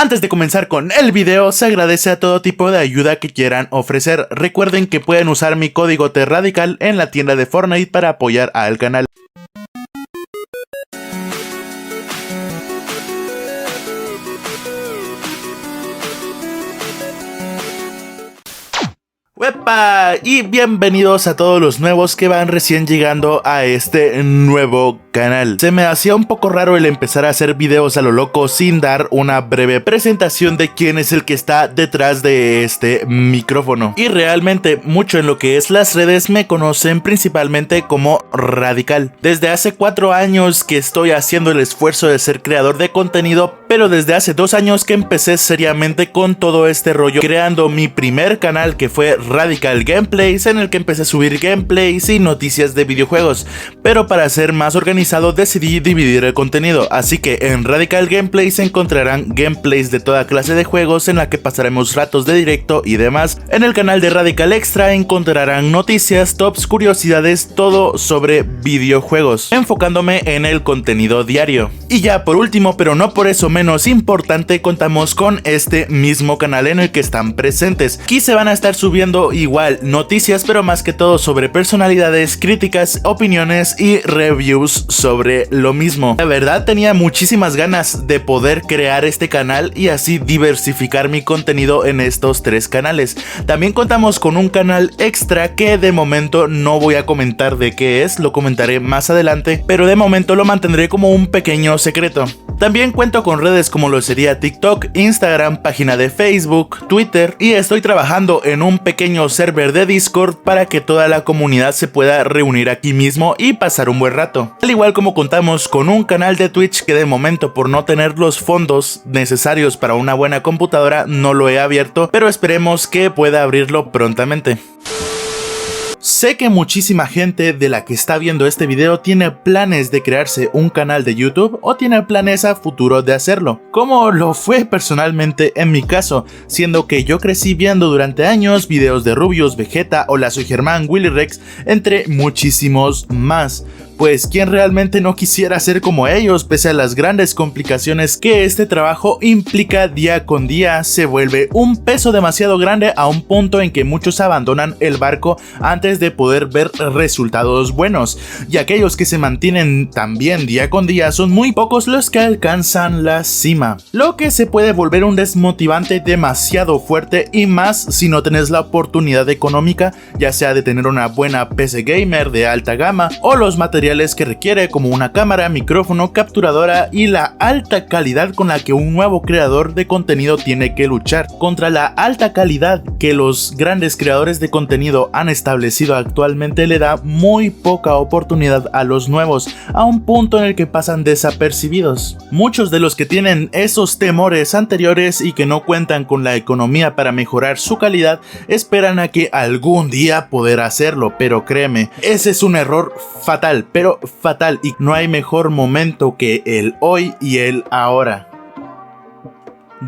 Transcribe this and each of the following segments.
Antes de comenzar con el video, se agradece a todo tipo de ayuda que quieran ofrecer. Recuerden que pueden usar mi código TRADICAL en la tienda de Fortnite para apoyar al canal. ¡Wepa! Y bienvenidos a todos los nuevos que van recién llegando a este nuevo canal. Se me hacía un poco raro el empezar a hacer videos a lo loco sin dar una breve presentación de quién es el que está detrás de este micrófono. Y realmente mucho en lo que es las redes me conocen principalmente como Radical. Desde hace 4 años que estoy haciendo el esfuerzo de ser creador de contenido, pero desde hace 2 años que empecé seriamente con todo este rollo, creando mi primer canal que fue Radical Gameplays, en el que empecé a subir gameplays y noticias de videojuegos, pero para ser más organizado decidí dividir el contenido, así que en Radical Gameplays encontrarán gameplays de toda clase de juegos en la que pasaremos ratos de directo y demás. En el canal de Radical Extra encontrarán noticias, tops, curiosidades, todo sobre videojuegos, enfocándome en el contenido diario. Y ya por último, pero no por eso menos importante, contamos con este mismo canal en el que están presentes. Aquí se van a estar subiendo igual noticias, pero más que todo sobre personalidades, críticas, opiniones y reviews sobre lo mismo. La verdad tenía muchísimas ganas de poder crear este canal y así diversificar mi contenido en estos 3 canales. También contamos con un canal extra que de momento no voy a comentar de qué es, lo comentaré más adelante, pero de momento lo mantendré como un pequeño secreto. También cuento con redes como lo sería TikTok, Instagram, página de Facebook, Twitter, y estoy trabajando en un pequeño server de Discord para que toda la comunidad se pueda reunir aquí mismo y pasar un buen rato. Al igual como contamos con un canal de Twitch que de momento, por no tener los fondos necesarios para una buena computadora, no lo he abierto, pero esperemos que pueda abrirlo prontamente. Sé que muchísima gente de la que está viendo este video tiene planes de crearse un canal de YouTube o tiene planes a futuro de hacerlo, como lo fue personalmente en mi caso, siendo que yo crecí viendo durante años videos de Rubius, Vegeta, Hola Soy Germán, Willy Rex, entre muchísimos más. Pues quién realmente no quisiera ser como ellos, pese a las grandes complicaciones que este trabajo implica día con día. Se vuelve un peso demasiado grande a un punto en que muchos abandonan el barco antes de poder ver resultados buenos, y aquellos que se mantienen también día con día son muy pocos los que alcanzan la cima, lo que se puede volver un desmotivante demasiado fuerte, y más si no tenés la oportunidad económica, ya sea de tener una buena PC gamer de alta gama o los materiales que requiere, como una cámara, micrófono, capturadora y la alta calidad con la que un nuevo creador de contenido tiene que luchar. Contra la alta calidad que los grandes creadores de contenido han establecido actualmente, le da muy poca oportunidad a los nuevos, a un punto en el que pasan desapercibidos. Muchos de los que tienen esos temores anteriores y que no cuentan con la economía para mejorar su calidad, esperan a que algún día poder hacerlo, pero créeme, ese es un error fatal, pero fatal, y no hay mejor momento que el hoy y el ahora.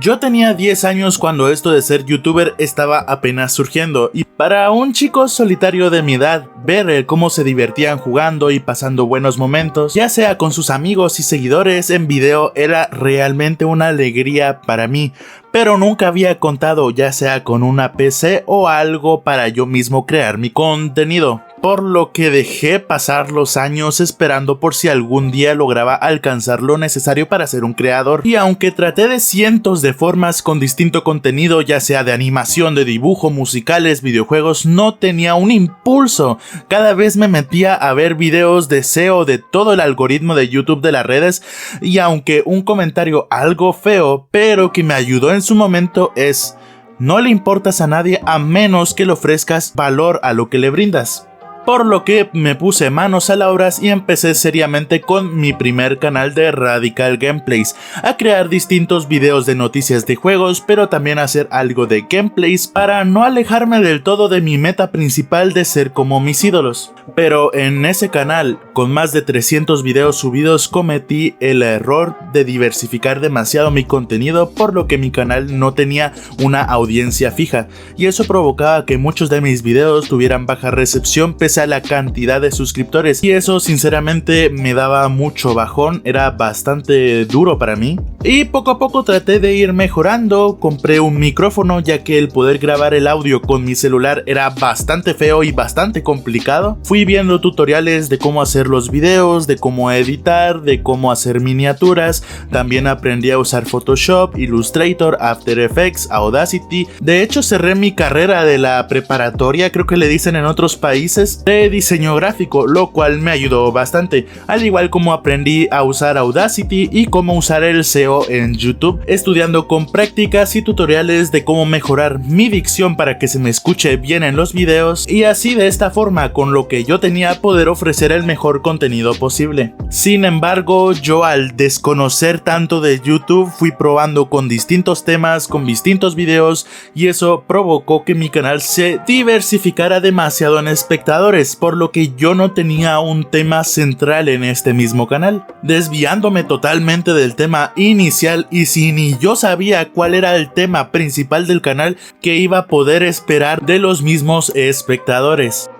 Yo tenía 10 años cuando esto de ser youtuber estaba apenas surgiendo, y para un chico solitario de mi edad, ver cómo se divertían jugando y pasando buenos momentos, ya sea con sus amigos y seguidores en video, era realmente una alegría para mí. Pero nunca había contado ya sea con una PC o algo para yo mismo crear mi contenido, por lo que dejé pasar los años esperando por si algún día lograba alcanzar lo necesario para ser un creador. Y aunque traté de cientos de formas con distinto contenido, ya sea de animación, de dibujo, musicales, videojuegos, no tenía un impulso. Cada vez me metía a ver videos de SEO de todo el algoritmo de YouTube de las redes, y aunque un comentario algo feo, pero que me ayudó en su momento, es: no le importas a nadie a menos que le ofrezcas valor a lo que le brindas. Por lo que me puse manos a la obra y empecé seriamente con mi primer canal de Radical Gameplays, a crear distintos videos de noticias de juegos, pero también a hacer algo de gameplays para no alejarme del todo de mi meta principal de ser como mis ídolos. Pero en ese canal con más de 300 videos subidos cometí el error de diversificar demasiado mi contenido, por lo que mi canal no tenía una audiencia fija, y eso provocaba que muchos de mis videos tuvieran baja recepción pese a la cantidad de suscriptores, y eso sinceramente me daba mucho bajón, era bastante duro para mí. Y poco a poco traté de ir mejorando, compré un micrófono ya que el poder grabar el audio con mi celular era bastante feo y bastante complicado. Fui viendo tutoriales de cómo hacer los videos, de cómo editar, de cómo hacer miniaturas. También aprendí a usar Photoshop, Illustrator, After Effects, Audacity. De hecho cerré mi carrera de la preparatoria, creo que le dicen en otros países, de diseño gráfico, lo cual me ayudó bastante. Al igual como aprendí a usar Audacity y cómo usar el SEO en YouTube, estudiando con prácticas y tutoriales de cómo mejorar mi dicción para que se me escuche bien en los videos, y así de esta forma, con lo que yo tenía, poder ofrecer el mejor contenido posible. Sin embargo, yo al desconocer tanto de YouTube fui probando con distintos temas, con distintos videos, y eso provocó que mi canal se diversificara demasiado en espectadores, por lo que yo no tenía un tema central en este mismo canal, desviándome totalmente del tema inicial, y si ni yo sabía cuál era el tema principal del canal, que iba a poder esperar de los mismos espectadores.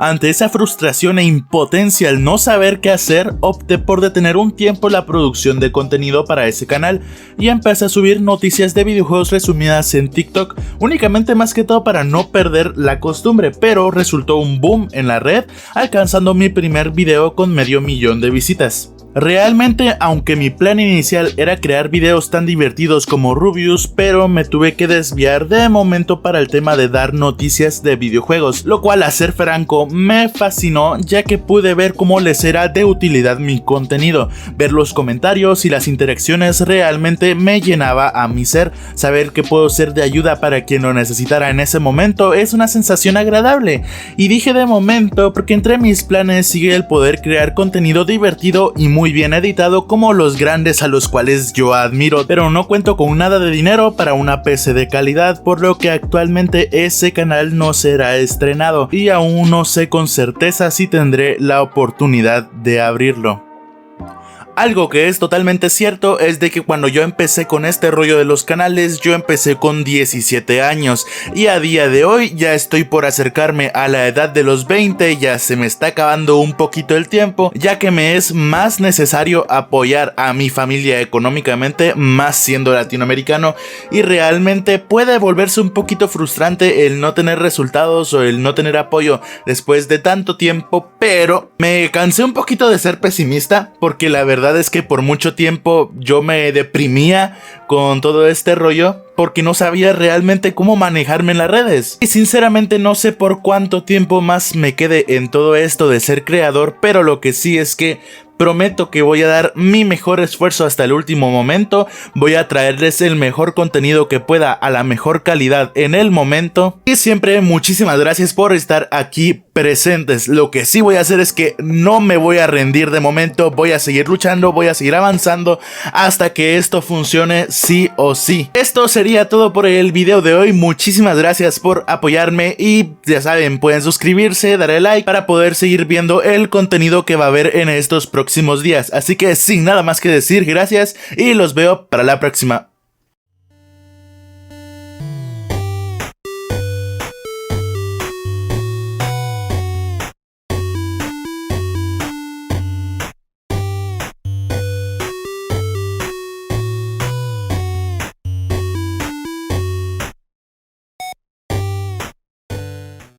Ante esa frustración e impotencia al no saber qué hacer, opté por detener un tiempo la producción de contenido para ese canal y empecé a subir noticias de videojuegos resumidas en TikTok, únicamente más que todo para no perder la costumbre, pero resultó un boom en la red, alcanzando mi primer video con 500,000 de visitas. Realmente, aunque mi plan inicial era crear videos tan divertidos como Rubius, pero me tuve que desviar de momento para el tema de dar noticias de videojuegos, lo cual, a ser franco, me fascinó, ya que pude ver cómo les era de utilidad mi contenido. Ver los comentarios y las interacciones realmente me llenaba a mi ser. Saber que puedo ser de ayuda para quien lo necesitara en ese momento es una sensación agradable. Y dije de momento porque entre mis planes sigue el poder crear contenido divertido y muy bien editado como los grandes a los cuales yo admiro, pero no cuento con nada de dinero para una PC de calidad, por lo que actualmente ese canal no será estrenado y aún no sé con certeza si tendré la oportunidad de abrirlo. Algo que es totalmente cierto es de que cuando yo empecé con este rollo de los canales, yo empecé con 17 años y a día de hoy ya estoy por acercarme a la edad de los 20, ya se me está acabando un poquito el tiempo, ya que me es más necesario apoyar a mi familia económicamente, más siendo latinoamericano, y realmente puede volverse un poquito frustrante el no tener resultados o el no tener apoyo después de tanto tiempo, pero me cansé un poquito de ser pesimista porque la verdad es que por mucho tiempo yo me deprimía con todo este rollo porque no sabía realmente cómo manejarme en las redes. Y sinceramente no sé por cuánto tiempo más me quede en todo esto de ser creador, pero lo que sí es que prometo que voy a dar mi mejor esfuerzo hasta el último momento, voy a traerles el mejor contenido que pueda a la mejor calidad en el momento. Y siempre muchísimas gracias por estar aquí presentes. Lo que sí voy a hacer es que no me voy a rendir de momento, voy a seguir luchando, voy a seguir avanzando hasta que esto funcione sí o sí. Esto sería todo por el video de hoy, muchísimas gracias por apoyarme y ya saben, pueden suscribirse, darle like para poder seguir viendo el contenido que va a haber en estos próximos días. Así que sin nada más que decir, gracias y los veo para la próxima.